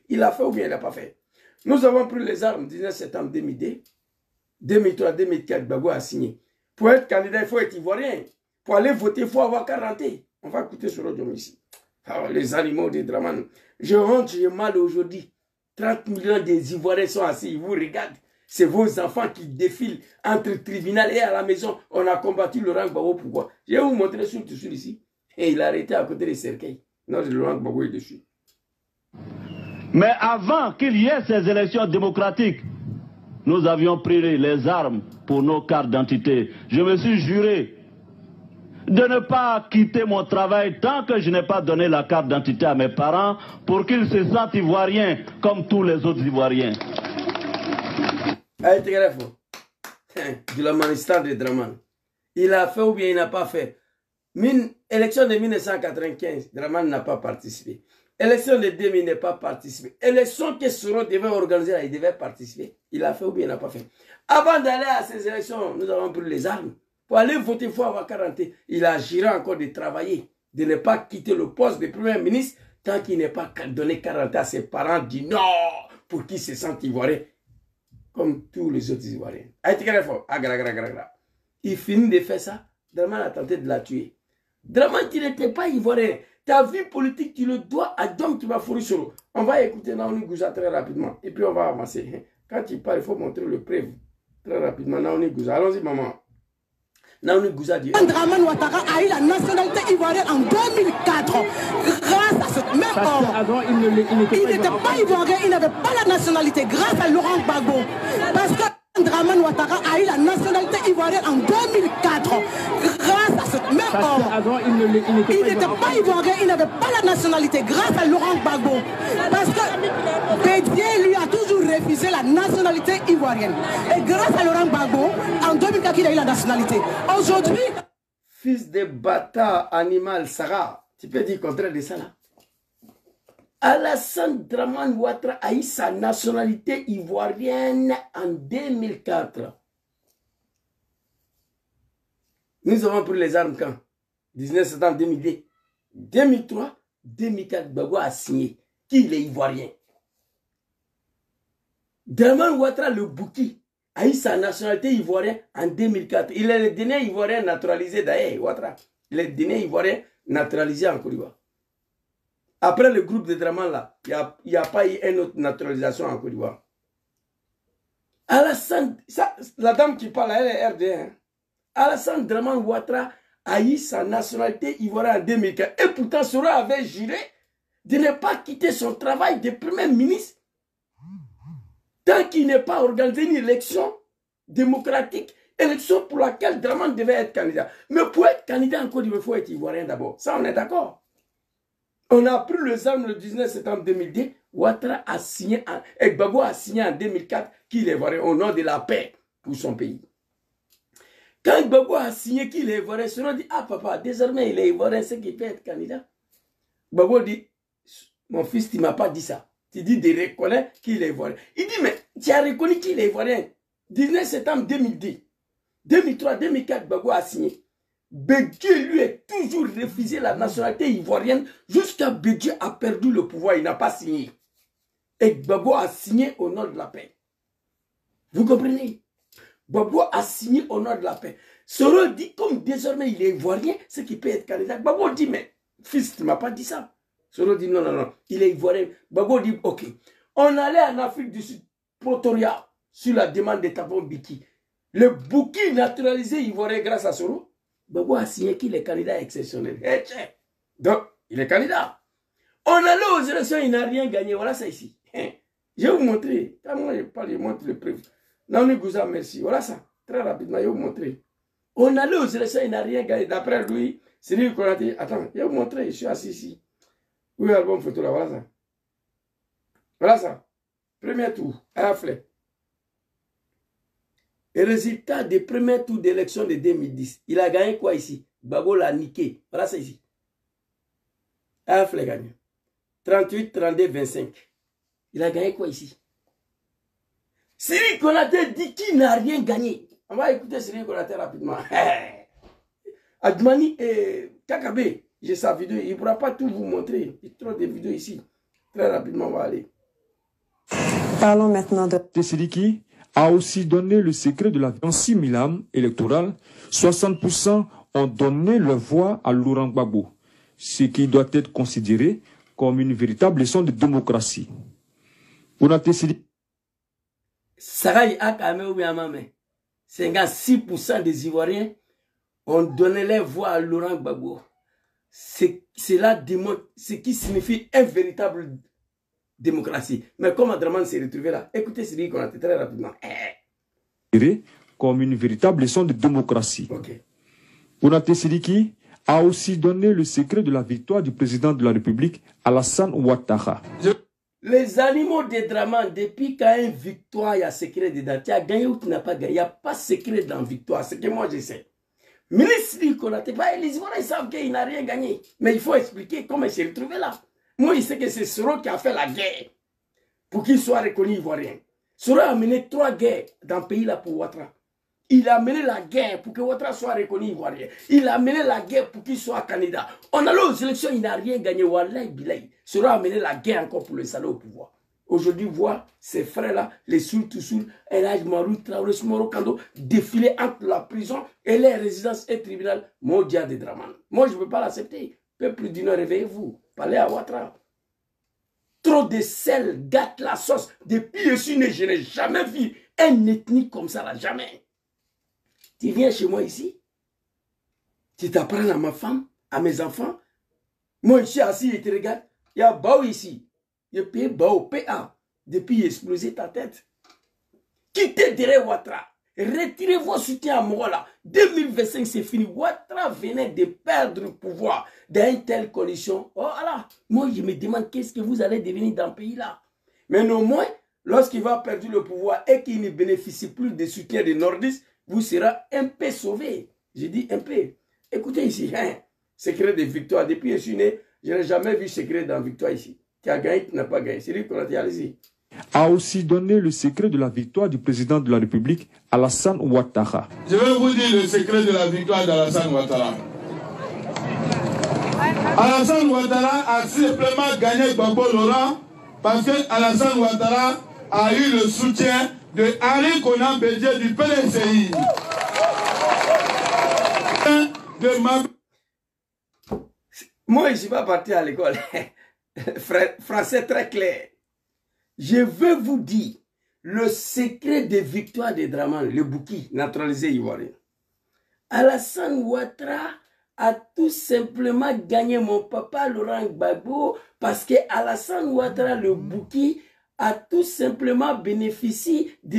Il a fait ou bien il n'a pas fait? Nous avons pris les armes 19 septembre 2002, 2003, 2004, Gbagbo a signé. Pour être candidat, il faut être ivoirien. Pour aller voter, il faut avoir 40 ans. On va écouter sur l'audio ici. Alors, les animaux de Dramane. Je rentre, j'ai mal aujourd'hui. 30 millions des Ivoiriens sont assis, ils vous regardent. C'est vos enfants qui défilent entre le tribunal et à la maison. On a combattu Laurent Gbagbo, pourquoi? Je vais vous montrer sur tout ici. Et il a arrêté à côté des cercueils. Non, Laurent Gbagbo est dessus. Mais avant qu'il y ait ces élections démocratiques, nous avions pris les armes pour nos cartes d'identité. Je me suis juré de ne pas quitter mon travail tant que je n'ai pas donné la carte d'identité à mes parents pour qu'ils se sentent ivoiriens comme tous les autres Ivoiriens. De la manistère de Dramane. Il a fait ou bien il n'a pas fait. Élection de 1995, Dramane n'a pas participé. Élection de 2000 n'a pas participé. Élection que Soro devait organiser, il devait participer. Il a fait ou bien il n'a pas fait. Avant d'aller à ces élections, nous avons pris les armes. Pour aller voter, il faut avoir 40 ans. Il a juré encore de travailler, de ne pas quitter le poste de Premier ministre tant qu'il n'est pas donné 40 ans à ses parents du Nord pour qu'ils se sentent ivoiriens comme tous les autres Ivoiriens. Il finit de faire ça. Dramane a tenté de la tuer. Dramane, tu n'étais pas ivoirien. Ta vie politique, tu le dois à Dom qui va fourrir sur l'eau. On va écouter Naouni Gouza très rapidement. Et puis on va avancer. Quand il parle, il faut montrer le preuve. Très rapidement, Naouni Gouza. Allons-y, maman. Naouni Gouza dit... Dramane Ouattara a eu la nationalité ivoirienne en 2004. Grâce à ce même homme. Il n'était pas ivoirien, il n'avait pas la nationalité. Grâce à Laurent Gbagbo. Parce que Dramane Ouattara a eu la nationalité ivoirienne en 2004. Grâce à ce même homme. Il n'était pas ivoirien, il n'avait pas la nationalité. Grâce à Laurent Gbagbo. Parce que Bédier lui a toujours refusé la nationalité ivoirienne. Et grâce à Laurent Gbagbo, en 2004, il a eu la nationalité. Aujourd'hui... Fils de bâtard, animal, Sarah. Tu peux dire le contraire de ça là? Alassane Dramane Ouattara a eu sa nationalité ivoirienne en 2004. Nous avons pris les armes quand? 19 septembre 2002. 2003, 2004, Gbagbo a signé qu'il est ivoirien. Dramane Ouattara, le Bouki, a eu sa nationalité ivoirienne en 2004. Il est le dernier ivoirien naturalisé d'ailleurs, Ouattara. Il est le dernier ivoirien naturalisé en Côte d'Ivoire. Après le groupe de Dramane là, il n'y a pas eu une autre naturalisation en Côte d'Ivoire. Alassane, la dame qui parle, elle est RD. Hein? Alassane Dramane Ouattara a eu sa nationalité ivoirienne en 2004. Et pourtant, Soro avait juré de ne pas quitter son travail de Premier ministre tant qu'il n'est pas organisé une élection démocratique, élection pour laquelle Dramane devait être candidat. Mais pour être candidat en Côte d'Ivoire, il faut être ivoirien d'abord. Ça, on est d'accord. On a pris les armes le 19 septembre 2002. Ouattara a signé, et Gbagbo a signé en 2004 qu'il est ivoirien au nom de la paix pour son pays. Quand Gbagbo a signé qu'il est ivoirien, Soro dit, ah papa, désormais il est ivoirien, c'est qu'il peut être candidat. Gbagbo dit, mon fils, tu ne m'as pas dit ça. Tu dis de reconnaître qu'il est ivoirien. Il dit, mais tu as reconnu qu'il est ivoirien. 19 septembre 2002, 2003, 2004, Gbagbo a signé. Bédié lui a toujours refusé la nationalité ivoirienne jusqu'à Bédié a perdu le pouvoir, il n'a pas signé. Et Gbagbo a signé au nom de la paix. Vous comprenez? Gbagbo a signé au nom de la paix. Soro dit, comme désormais il est ivoirien, c'est qu'il peut être candidat. Gbagbo dit, mais fils, tu ne m'as pas dit ça. Soro dit, non, non, non, il est ivoirien. Gbagbo dit, ok. On allait en Afrique du Sud, Pretoria, sur la demande de Thabo Mbeki. Le Bouki naturalisé ivoirien grâce à Soro. Gbagbo a signé qu'il est candidat exceptionnel. Donc, il est candidat. On allait aux élections, il n'a rien gagné. Voilà ça ici. Je vais vous montrer. Quand moi je parle, je montre le preuve. Naouni Gouza, merci. Voilà ça. Très rapidement, je vais vous montrer. On allait aux élections, il n'a rien gagné. D'après lui, c'est lui qui a dit, attends, je vais vous montrer. Je suis assis ici. Oui, album photo là, voilà ça. Voilà ça. Premier tour, à la flèche. Et résultat des premiers tours d'élection de 2010, il a gagné quoi ici? Gbagbo l'a niqué. Voilà ça ici. AF l'a gagné. 38, 32, 25. Il a gagné quoi ici? Siri Konaté dit qu'il n'a rien gagné. On va écouter Siri Konaté rapidement. Admani et Kakabe, j'ai sa vidéo. Il ne pourra pas tout vous montrer. Il y a trop de vidéos ici. Très rapidement, on va aller. Parlons maintenant de... Tesseliki a aussi donné le secret de la violence similaire électorale. 60% ont donné leur voix à Laurent Gbagbo, ce qui doit être considéré comme une véritable leçon de démocratie. Pour la Tesseliki, Sarai Akame ou Yamame, 56% des Ivoiriens ont donné leur voix à Laurent Gbagbo. Cela démontre ce qui signifie une véritable démocratie. Mais comment Draman s'est retrouvé là? Écoutez ce qu'on a fait très rapidement. Comme une véritable leçon de démocratie. Okay. Konaté Sidiki a aussi donné le secret de la victoire du président de la République, Alassane Ouattara. Les animaux de Draman, depuis qu'il y a une victoire, il y a secret dedans. Tu as gagné ou tu n'as pas gagné. Il n'y a pas secret dans la victoire. C'est ce que moi je sais. Ministre Konaté, les Ivoiriens savent qu'il n'a rien gagné. Mais il faut expliquer comment il s'est retrouvé là. Moi, je sais que c'est Soro qui a fait la guerre pour qu'il soit reconnu Ivoirien. Soro a mené 3 guerres dans le pays là pour Ouattara. Il a mené la guerre pour que Ouattara soit reconnu Ivoirien. Il a mené la guerre pour qu'il soit candidat. On allait aux élections, il n'a rien gagné. Wallahi Bilay. Soro a mené la guerre encore pour le salaud au pouvoir. Aujourd'hui, voir ces frères-là, les Soul-Toussoul, Elhaj Marou, Traoré, Moro Kando, défiler entre la prison et les résidences et tribunal, Modia de Draman. Moi, je ne peux pas l'accepter. Peuple du Nord, réveillez-vous. Parlez à Ouattara. Trop de sel gâte la sauce. Depuis je suis né, je n'ai jamais vu un ethnique comme ça, là, jamais. Tu viens chez moi ici, tu t'apprends à ma femme, à mes enfants. Moi, je suis assis et te regarde. Il y a Bao ici. Il y a payé Bao, PA. Depuis, il a explosé ta tête. Quittez derrière Ouattara. Retirez vos soutiens à moi là. 2025, c'est fini. Ouattara venait de perdre le pouvoir dans une telle coalition. Oh là, moi je me demande qu'est-ce que vous allez devenir dans le pays là. Mais néanmoins, lorsqu'il va perdre le pouvoir et qu'il ne bénéficie plus des soutiens des nordistes, vous serez un peu sauvé. Je dis un peu. Écoutez ici, hein, secret de victoire. Depuis que je suis né, je n'ai jamais vu secret dans victoire ici. Tu as gagné, tu n'as pas gagné. C'est lui qu'on a dit, allez-y. A aussi donné le secret de la victoire du président de la République, Alassane Ouattara. Je vais vous dire le secret de la victoire d'Alassane Ouattara. Alassane Ouattara a simplement gagné Gbagbo Laurent parce que Alassane Ouattara a eu le soutien de Henri Konan Bédié du PDCI. Moi, je ne suis pas parti à l'école. Français très clair. Je veux vous dire le secret des victoires de Draman, le Bouki, naturalisé ivoirien. Alassane Ouattara a tout simplement gagné mon papa Laurent Gbagbo parce que Alassane Ouattara, le Bouki, a tout simplement bénéficié de